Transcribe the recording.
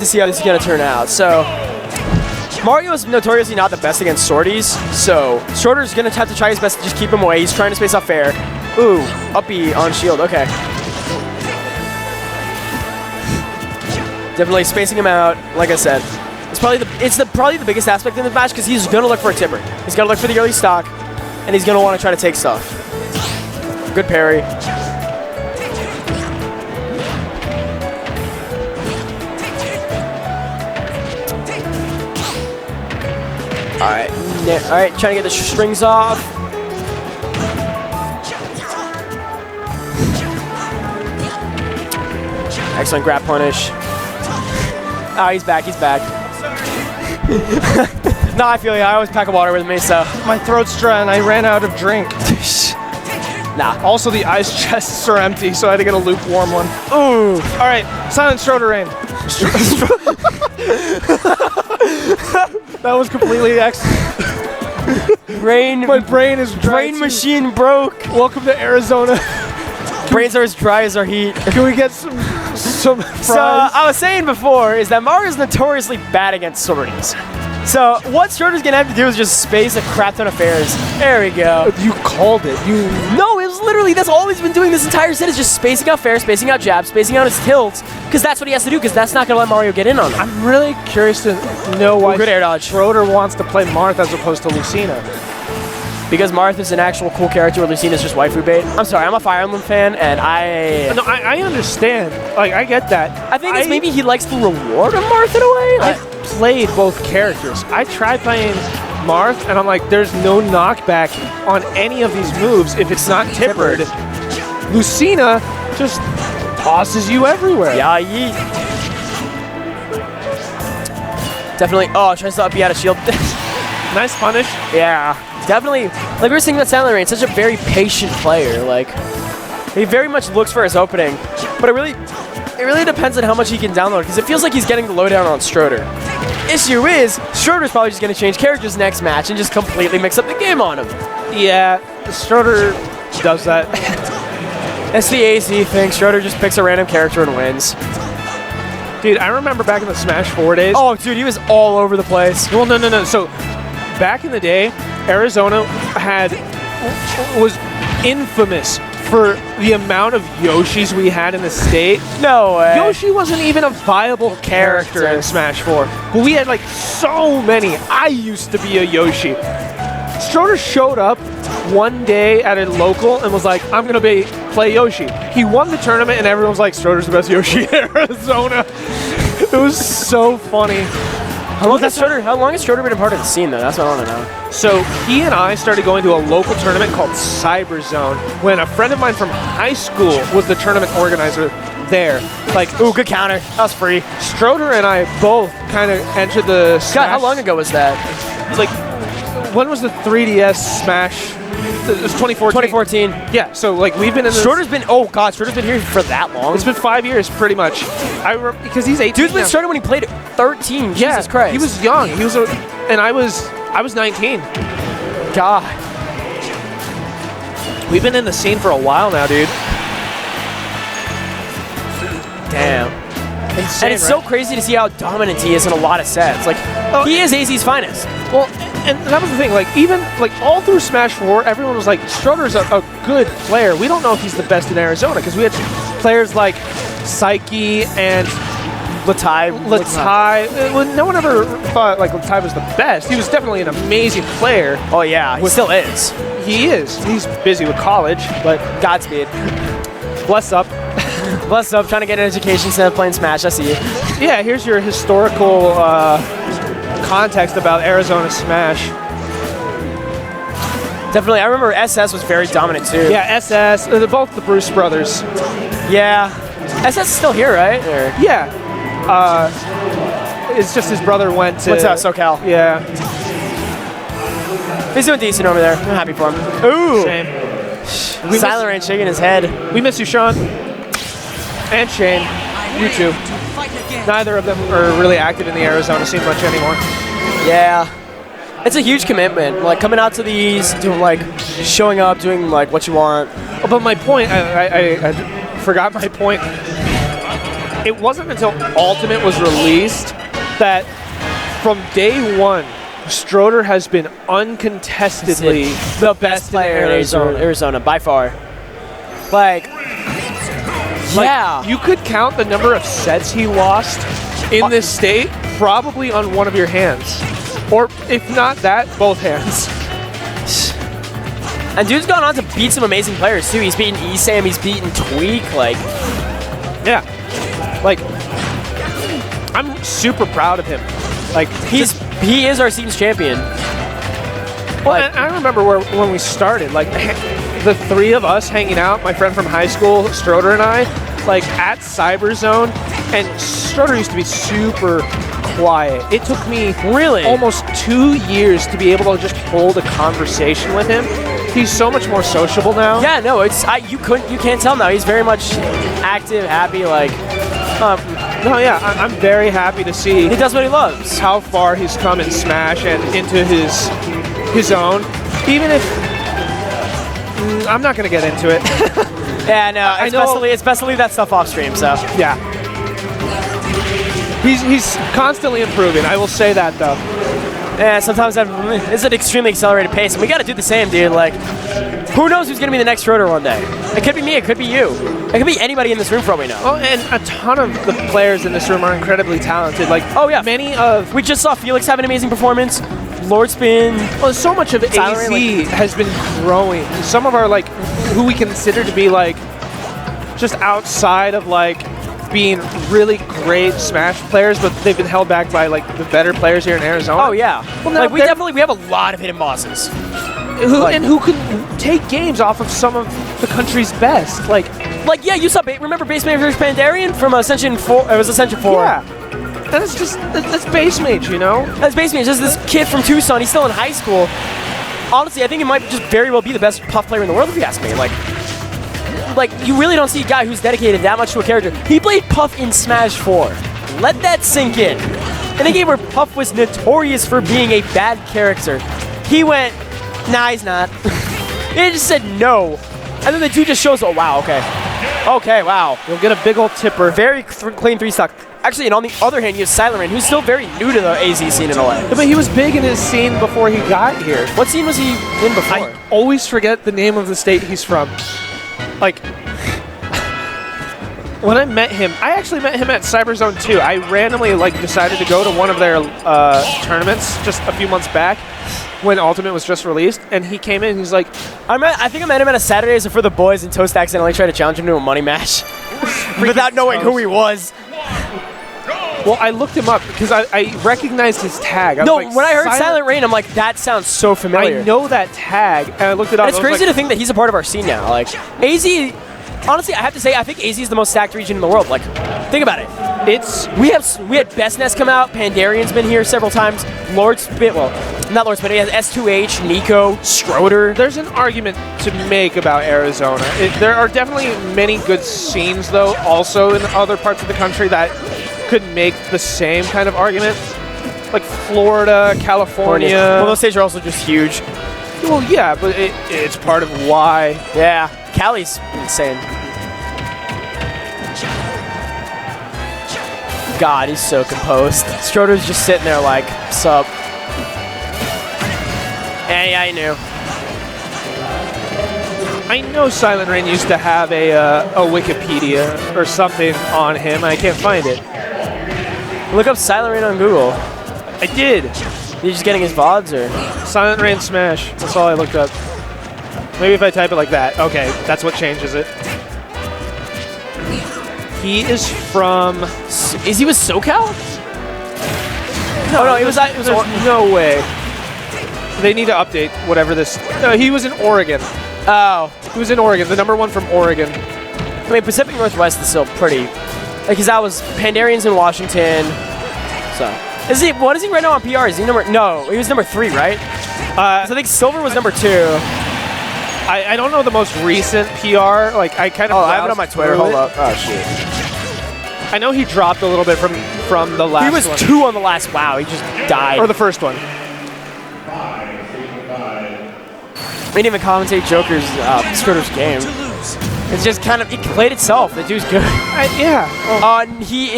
to see how this is going to turn out. So Mario is notoriously not the best against sorties, so Stroder's going to have to try his best to just keep him away. He's trying to space out fair. Ooh, up B on shield. Okay. Definitely spacing him out. Like I said, it's probably the biggest aspect in the match because he's going to look for a tipper. He's going to look for the early stock, and he's going to want to try to take stuff. Good parry. All right, trying to get the strings off. Excellent grab punish. Oh, he's back, he's back. No, I feel you. I always pack a water with me, so. My throat's dry and I ran out of drink. Nah. Also, the ice chests are empty, so I had to get a lukewarm one. Ooh. All right, silent SilentRain. That was completely My brain is dry. Brain machine broke. Welcome to Arizona. Brains are as dry as our heat. Can we get some fries? So I was saying before is that Mario's notoriously bad against sorties. So what Stroder's gonna have to do is just space a crap ton of fairs. There we go. You called it. No, it was literally, that's all he's been doing this entire set is just spacing out fair, spacing out jabs, spacing out his tilts, because that's what he has to do, because that's not gonna let Mario get in on it. I'm really curious to know why good air dodge. Stroder wants to play Marth as opposed to Lucina. Because Marth is an actual cool character where Lucina's just waifu bait. I'm sorry, I'm a Fire Emblem fan, and No, I understand. Like, I get that. I think it's maybe he likes the reward of Marth in a way. I've played both characters. I tried playing Marth, and I'm like, there's no knockback on any of these moves if it's not tippered. Lucina just tosses you everywhere. Yeah, yeet. Definitely. Oh, tries to up you out of shield. Nice punish. Yeah. Definitely, like we were saying about SilentRain, such a very patient player. Like, he very much looks for his opening, but it really depends on how much he can download, because it feels like he's getting the lowdown on Stroder. Issue is, Stroder's probably just going to change characters next match and just completely mix up the game on him. Yeah, Stroder does that. That's the AC thing. Stroder just picks a random character and wins. Dude, I remember back in the Smash 4 days. Oh, dude, he was all over the place. Well, no. So, back in the day, Arizona was infamous for the amount of Yoshis we had in the state. No way. Yoshi wasn't even a viable character in Smash 4. But we had like so many. I used to be a Yoshi. Stroder showed up one day at a local and was like, I'm going to play Yoshi. He won the tournament and everyone was like, Stroder's the best Yoshi in Arizona. It was so funny. How long has Stroder been a part of the scene, though? That's what I want to know. So he and I started going to a local tournament called Cyber Zone when a friend of mine from high school was the tournament organizer there. Like, ooh, good counter. That was free. Stroder and I both kind of entered the Smash. God, how long ago was that? Like, when was the 3DS Smash? It was 2014. Yeah, so like we've been in this. Stroder's been here for that long. It's been 5 years, pretty much. I remember because he's 18. Dude's been started when he played 13. Yeah, Jesus Christ. He was young. He was, and I was 19. God. We've been in the scene for a while now, dude. Damn. Insane, and it's so crazy to see how dominant he is in a lot of sets. Like, he is AZ's finest. Well, and that was the thing. Like, even like all through Smash 4, everyone was like, Stroder's a good player. We don't know if he's the best in Arizona because we had players like Psyche and Latai. Well, no one ever thought like Latai was the best. He was definitely an amazing player. Oh yeah, he still is. He is. He's busy with college, but Godspeed. Bless up. Bless up, trying to get an education instead of playing Smash. I see you. Yeah, here's your historical context about Arizona Smash. Definitely, I remember SS was very dominant too. Yeah, SS. They're both the Bruce brothers. Yeah. SS is still here, right? Or? Yeah. It's just his brother went to... What's up, SoCal? Yeah. He's doing decent over there. I'm happy for him. Ooh! Shame. SilentRain shaking his head. We miss you, Sean. And Shane. You too. Neither of them are really active in the Arizona scene much anymore. Yeah. It's a huge commitment. Like, coming out to these, doing, like, showing up, doing, like, what you want. Oh, but my point, I forgot my point. it wasn't until Ultimate was released that from day one, Stroder has been uncontestedly the best player in Arizona by far. Like, yeah. You could count the number of sets he lost in this state probably on one of your hands. Or if not that, both hands. And dude's gone on to beat some amazing players too. He's beaten Esam, he's beaten Tweak, like. Yeah. Like, I'm super proud of him. Like, he is our scene's champion. Well, like, I remember when we started, like, the three of us hanging out, my friend from high school, Stroder and I, like, at Cyberzone, and Stroder used to be super quiet. It took me almost 2 years to be able to just hold a conversation with him. He's so much more sociable now. Yeah, no, it's you can't tell now. He's very much active, happy, like. No, yeah, I'm very happy to see he does what he loves. How far he's come in Smash and into his own. Even if I'm not gonna get into it. Yeah, no, it's best to leave that stuff off stream. So yeah, he's constantly improving. I will say that though. Yeah, sometimes it's an extremely accelerated pace, and we got to do the same, dude. Like, who knows who's gonna be the next Stroder one day? It could be me. It could be you. It could be anybody in this room for all we know. Oh, and a ton of the players in this room are incredibly talented. Like, oh yeah, we just saw Felix have an amazing performance. Lord Spin. Well, so much of AZ has been growing. Some of our, like, who we consider to be, like, just outside of, like, being really great Smash players, but they've been held back by, like, the better players here in Arizona. Oh yeah. Well, like, we have a lot of hidden bosses. Who can take games off of some of the country's best. Like yeah, you saw, remember Base Mage vs. Pandarian from Ascension 4? It was Ascension 4. Yeah. That's Base Mage, you know? That's Base Mage. Just this kid from Tucson. He's still in high school. Honestly, I think he might just very well be the best Puff player in the world, if you ask me. Like you really don't see a guy who's dedicated that much to a character. He played Puff in Smash 4. Let that sink in. In a game where Puff was notorious for being a bad character, he went, nah, he's not. He just said no. And then the dude just shows, oh, wow, okay. Okay, wow. You'll get a big old tipper. Very clean 3-stock. Actually, and on the other hand, you have SilentRain, who's still very new to the AZ scene in a way. Yeah, but he was big in his scene before he got here. What scene was he in before? I always forget the name of the state he's from. Like, when I met him, I actually met him at Cyberzone 2. I randomly, like, decided to go to one of their tournaments just a few months back when Ultimate was just released, and he came in and he's like, I think I met him at a Saturdays for the boys, and Toast accidentally tried to challenge him to a money match without knowing who he was. Well, I looked him up because I recognized his tag. When I heard SilentRain, I'm like, that sounds so familiar. I know that tag, and I looked it up. And it's crazy to think that he's a part of our scene now. Like, AZ, honestly, I have to say, I think AZ is the most stacked region in the world. Like, think about it. We had Bestness come out. Pandarian's been here several times. Lord Spit, well, not Lord Spit. He has S2H, Nico, Stroder. There's an argument to make about Arizona. There are definitely many good scenes, though, also in other parts of the country that could make the same kind of argument. Like Florida, California. Well, those states are also just huge. Well, yeah, but it's part of why. Yeah, Cali's insane. God, he's so composed. Stroder's just sitting there like, sup. Yeah, I knew. I know SilentRain used to have a Wikipedia or something on him. I can't find it. Look up SilentRain on Google. I did. You just getting his VODs or? SilentRain Smash. That's all I looked up. Maybe if I type it like that. Okay, that's what changes it. He is from... Is he with SoCal? No, it was no way. They need to update whatever this... No, he was in Oregon. Oh. He was in Oregon, the #1 from Oregon. I mean, Pacific Northwest is still pretty... Like, because that was Pandarian's in Washington. So... What is he right now on PR? Is he number... No, he was number 3, right? So I think Silver was number 2. I don't know the most recent PR. Like, I kind of... Oh, I have it on my Twitter. Hold up. Oh, shit. I know he dropped a little bit from the last one. He was 2 on the last. Wow, he just died. Or the first one. We didn't even commentate Joker's Stroder's game. It's just kind of, it played itself. The dude's good. Yeah. He